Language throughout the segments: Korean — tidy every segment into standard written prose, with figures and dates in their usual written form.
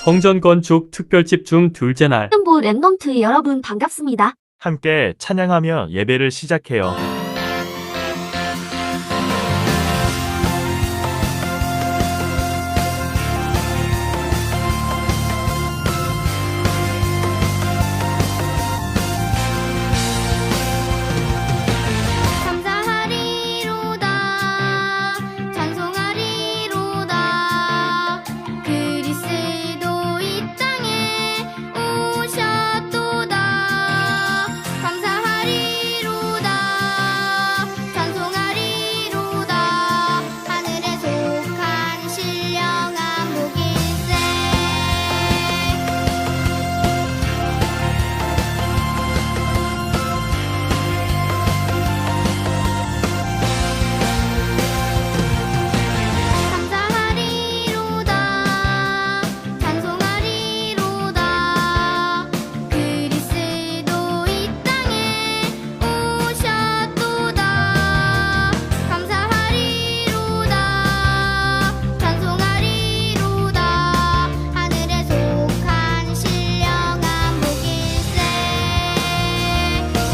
성전 건축 특별집 중 둘째 날. 초등부 랩넌트 여러분 반갑습니다. 함께 찬양하며 예배를 시작해요. 감사하리로다 찬송하리로다 그리스도 이 땅에 오셨도다 감사하리로다 찬송하리로다 하늘에 속한 신령한 복일세 감사하리로다 찬송하리로다 그리스도 이 땅에 오셨도다 감사하리로다 찬송하리로다 하늘에 속한 신령한 복일세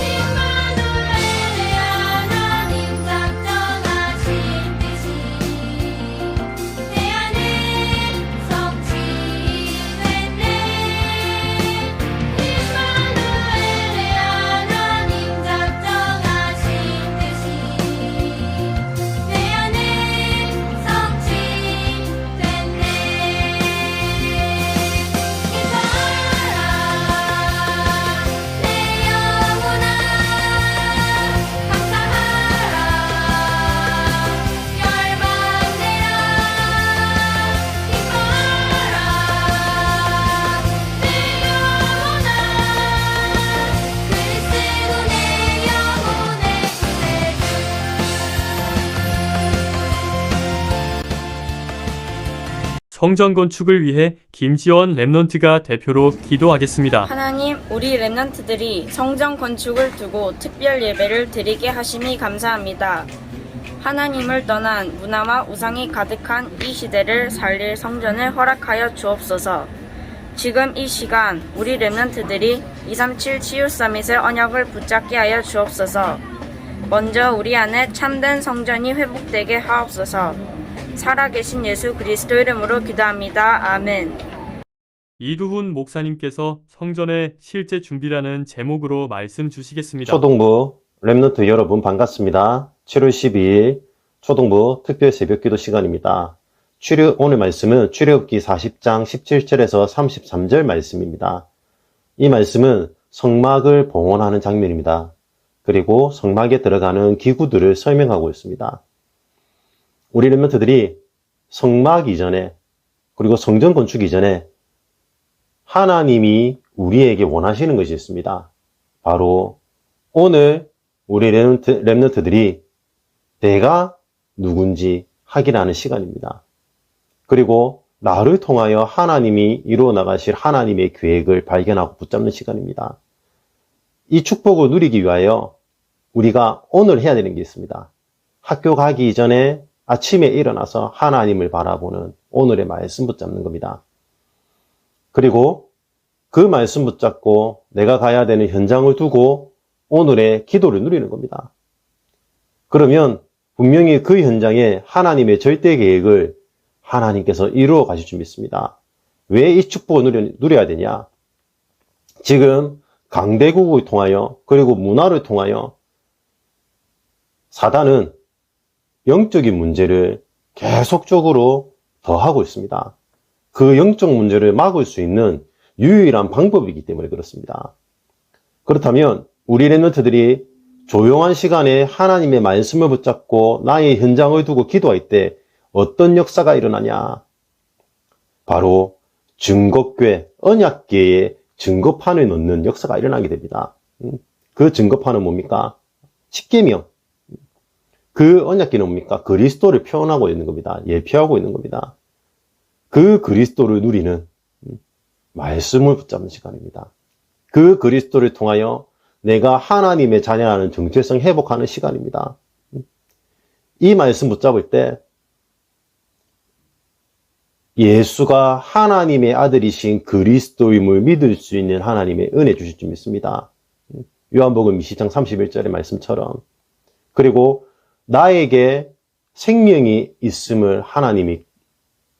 임마누엘의 하나님 작정하신 뜻이 내 안에 성취됐네 임마누엘의 하나님 작정하신 뜻이 내 안에 성취됐네 기뻐하라 내 영혼아 감사하라 열방내라 기뻐하라 내 영혼아 그리스도 내 영혼의 성전 건축을 위해 김지원 랩넌트가 대표로 기도하겠습니다. 하나님, 우리 랩넌트들이 성전 건축을 두고 특별 예배를 드리게 하심이 감사합니다. 하나님을 떠난 문화와 우상이 가득한 이 시대를 살릴 성전을 허락하여 주옵소서. 지금 이 시간 우리 랩넌트들이 237 치유 서밋의 언약을 붙잡게 하여 주옵소서. 먼저 우리 안에 참된 성전이 회복되게 하옵소서. 살아계신 예수 그리스도 이름으로 기도합니다. 아멘. 이두훈 목사님께서 성전의 실제 준비라는 제목으로 말씀 주시겠습니다. 초동부 랩넌트 여러분 반갑습니다. 7월 12일 초동부 특별 새벽기도 시간입니다. 오늘 말씀은 출애굽기 40장 17절에서 33절 말씀입니다. 이 말씀은 성막을 봉헌하는 장면입니다. 그리고 성막에 들어가는 기구들을 설명하고 있습니다. 우리 랩넌트들이 성막 이전에 그리고 성전 건축 이전에 하나님이 우리에게 원하시는 것이 있습니다. 바로 오늘 우리 랩넌트들이 내가 누군지 확인하는 시간입니다. 그리고 나를 통하여 하나님이 이루어 나가실 하나님의 계획을 발견하고 붙잡는 시간입니다. 이 축복을 누리기 위하여 우리가 오늘 해야 되는 게 있습니다. 학교 가기 전에 아침에 일어나서 하나님을 바라보는 오늘의 말씀 붙잡는 겁니다. 그리고 그 말씀 붙잡고 내가 가야 되는 현장을 두고 오늘의 기도를 누리는 겁니다. 그러면 분명히 그 현장에 하나님의 절대 계획을 하나님께서 이루어 가실 줄 믿습니다. 왜 이 축복을 누려야 되냐? 지금 강대국을 통하여 그리고 문화를 통하여 사단은 영적인 문제를 계속적으로 더하고 있습니다. 그 영적 문제를 막을 수 있는 유일한 방법이기 때문에 그렇습니다. 그렇다면 우리 랩넌트들이 조용한 시간에 하나님의 말씀을 붙잡고 나의 현장을 두고 기도할 때 어떤 역사가 일어나냐? 바로 증거궤, 언약궤에 증거판을 넣는 역사가 일어나게 됩니다. 그 증거판은 뭡니까? 십계명. 그 언약궤는 뭡니까? 그리스도를 표현하고 있는 겁니다. 예표하고 있는 겁니다. 그 그리스도를 누리는 말씀을 붙잡는 시간입니다. 그 그리스도를 통하여 내가 하나님의 자녀라는 정체성 회복하는 시간입니다. 이 말씀 붙잡을 때 예수가 하나님의 아들이신 그리스도임을 믿을 수 있는 하나님의 은혜 주실 줄 믿습니다. 요한복음 20장 31절의 말씀처럼. 그리고 나에게 생명이 있음을 하나님이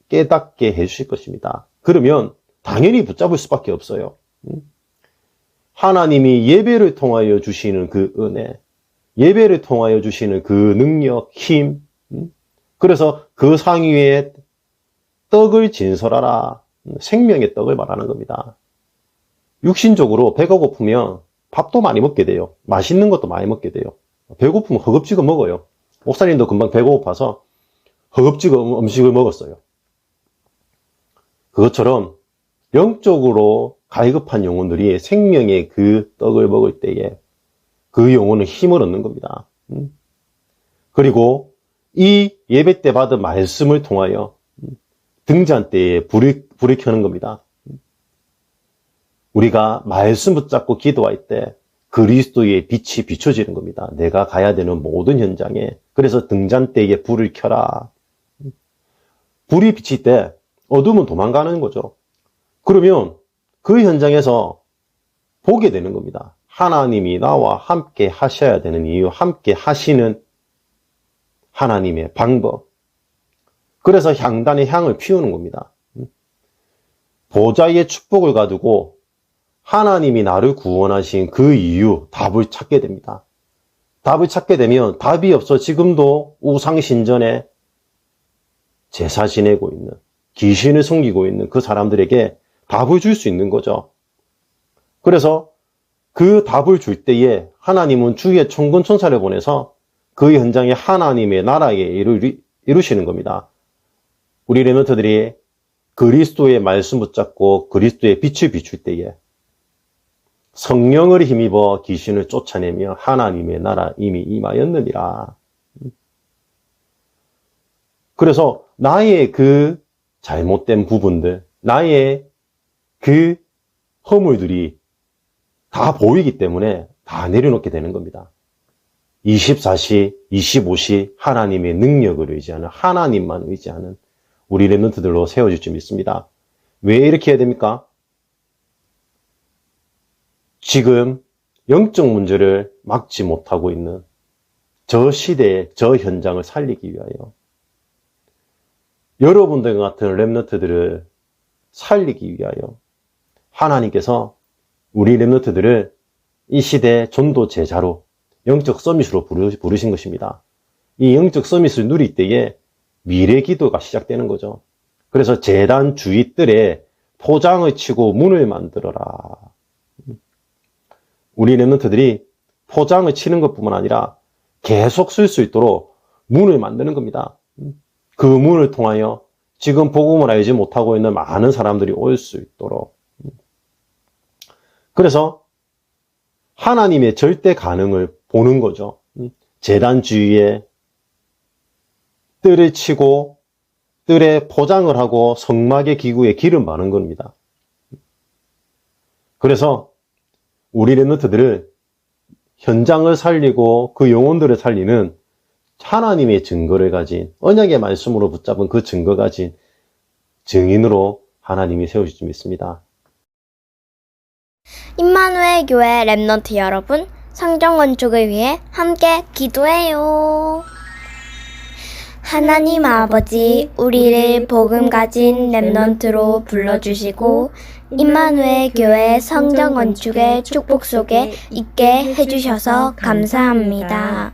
깨닫게 해주실 것입니다. 그러면 당연히 붙잡을 수밖에 없어요. 하나님이 예배를 통하여 주시는 그 은혜, 예배를 통하여 주시는 그 능력, 힘, 그래서 그 상위에 떡을 진설하라, 생명의 떡을 말하는 겁니다. 육신적으로 배가 고프면 밥도 많이 먹게 돼요. 맛있는 것도 많이 먹게 돼요. 배고프면 허겁지겁 먹어요. 목사님도 금방 배가 고파서 허겁지겁 음식을 먹었어요. 그것처럼 영적으로 갈급한 영혼들이 생명의 그 떡을 먹을 때에 그 영혼은 힘을 얻는 겁니다. 그리고 이 예배 때 받은 말씀을 통하여 등잔 때에 불을 켜는 겁니다. 우리가 말씀 붙잡고 기도할 때 그리스도의 빛이 비춰지는 겁니다. 내가 가야 되는 모든 현장에. 그래서 등잔대에 불을 켜라. 불이 비칠 때 어둠은 도망가는 거죠. 그러면 그 현장에서 보게 되는 겁니다. 하나님이 나와 함께 하셔야 되는 이유, 함께 하시는 하나님의 방법. 그래서 향단의 향을 피우는 겁니다. 보좌의 축복을 가지고 하나님이 나를 구원하신 그 이유, 답을 찾게 됩니다. 답을 찾게 되면 답이 없어 지금도 우상신전에 제사 지내고 있는, 귀신을 섬기고 있는 그 사람들에게 답을 줄 수 있는 거죠. 그래서 그 답을 줄 때에 하나님은 주의 천군 천사를 보내서 그 현장에 하나님의 나라의 일을 이루시는 겁니다. 우리 렘넌트들이 그리스도의 말씀 붙잡고 그리스도의 빛을 비출 때에 성령을 힘입어 귀신을 쫓아내며 하나님의 나라 이미 임하였느니라. 그래서 나의 그 잘못된 부분들, 나의 그 허물들이 다 보이기 때문에 다 내려놓게 되는 겁니다. 24시, 25시 하나님의 능력을 의지하는, 하나님만 의지하는 우리 렘넌트들로 세워질 줄 믿습니다. 왜 이렇게 해야 됩니까? 지금 영적 문제를 막지 못하고 있는 저 시대의 저 현장을 살리기 위하여 여러분들 같은 렘넌트들을 살리기 위하여 하나님께서 우리 렘넌트들을 이 시대 전도 제자로 영적 서밋으로 부르신 것입니다. 이 영적 서밋을 누릴 때에 미래 기도가 시작되는 거죠. 그래서 제단 주위 뜰에 포장을 치고 문을 만들어라. 우리 렘넌트들이 포장을 치는 것뿐만 아니라 계속 쓸 수 있도록 문을 만드는 겁니다. 그 문을 통하여 지금 복음을 알지 못하고 있는 많은 사람들이 올 수 있도록. 그래서 하나님의 절대 가능을 보는 거죠. 제단 주위에 뜰을 치고 뜰에 포장을 하고 성막의 기구에 기름 바른 겁니다. 그래서 우리 렘넌트들을 현장을 살리고 그 영혼들을 살리는 하나님의 증거를 가진, 언약의 말씀으로 붙잡은 그 증거 가진 증인으로 하나님이 세우실 줄 믿습니다. 임마누엘 교회 렘넌트 여러분, 성전 건축을 위해 함께 기도해요. 하나님 아버지, 우리를 복음 가진 렘넌트로 불러주시고 임마누엘 교회 성전 건축의 축복 속에 있게 해주셔서 감사합니다.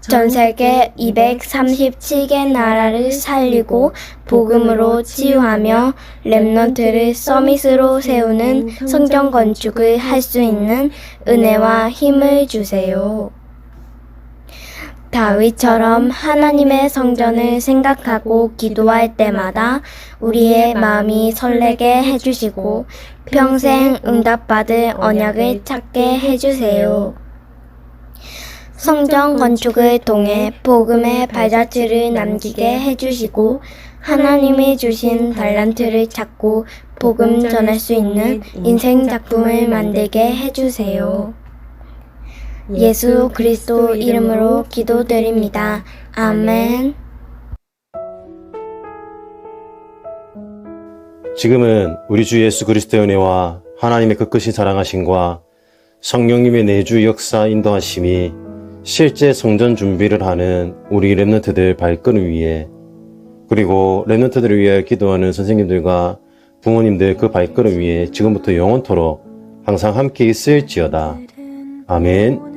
전 세계 237개 나라를 살리고 복음으로 치유하며 렘넌트를 서밋으로 세우는 성전 건축을 할 수 있는 은혜와 힘을 주세요. 다윗처럼 하나님의 성전을 생각하고 기도할 때마다 우리의 마음이 설레게 해주시고 평생 응답받을 언약을 찾게 해주세요. 성전 건축을 통해 복음의 발자취를 남기게 해주시고 하나님이 주신 달란트를 찾고 복음 전할 수 있는 인생 작품을 만들게 해주세요. 예수 그리스도 이름으로 기도드립니다. 아멘. 지금은 우리 주 예수 그리스도의 은혜와 하나님의 그 크신 사랑하심과 성령님의 내주 역사 인도하심이 실제 성전 준비를 하는 우리 렘넌트들 발걸음 위에, 그리고 렘넌트들을 위해 기도하는 선생님들과 부모님들 그 발걸음 위에 지금부터 영원토록 항상 함께 있을지어다. 아멘.